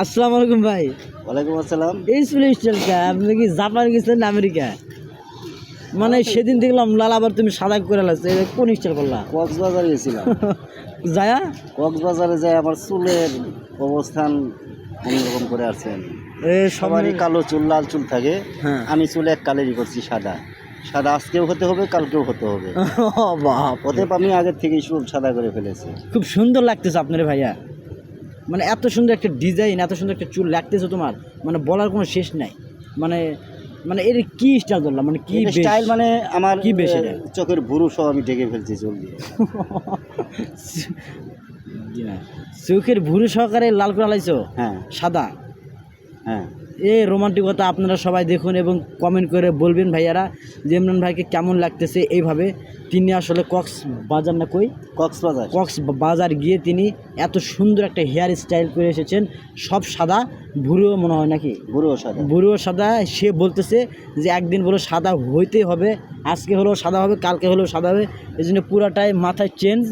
আসসালামু আলাইকুম ভাই। ওয়ালাইকুম আসসালাম। এই স্টাইলটা আপনি কি জাপান গেছেন না আমেরিকা? মানে সেদিন দেখলাম লাল, আবার তুমি সাদা করে লাগছে, কোন স্টাইল করলা? কক্সবাজার গেছিলাম। যায়া কক্সবাজারে যাই আমার চুলের অবস্থান অন্যরকম করে আসছেন। সবারই কালো চুল, লাল চুল থাকে। হ্যাঁ। আমি চুলে এক কালেরই করছি, সাদা। সাদা আজকেও হতে হবে, কালকেও হতে হবে। বাপ, অতএব আমি আগের থেকেই চুল সাদা করে ফেলেছি। খুব সুন্দর লাগতেছে আপনার ভাইয়া। মানে এত সুন্দর একটা ডিজাইন, এত সুন্দর একটা চুল লাগতেছে তোমার, মানে বলার কোনো শেষ নাই। মানে মানে এর কি স্টাইল ধরলাম, মানে কি স্টাইল, মানে আমার কি বেশ এটা? চোখের ভুরু সহ আমি ঢেকে ফেলছি চুল দিয়ে। চোখের ভুরু সহকারে লাল করে লাইছো? হ্যাঁ, সাদা। হ্যাঁ। এই রোমান্টিকতা আপনারা সবাই দেখুন এবং কমেন্ট করে বলবেন ভাইয়ারা যে ইমরান ভাইকে কেমন লাগতেছে। এইভাবে তিনি আসলে কক্সবাজার না কই কক্সবাজার গিয়ে তিনি এত সুন্দর একটা হেয়ার স্টাইল করে এসেছেন, সব সাদা, ভুরুও মনে হয় নাকি? ভুরুও সাদা। সে বলতেছে যে একদিন বলো সাদা হইতেই হবে, আজকে হলেও সাদা হবে, কালকে হলেও সাদা হবে। এই জন্য পুরাটাই মাথায় চেঞ্জ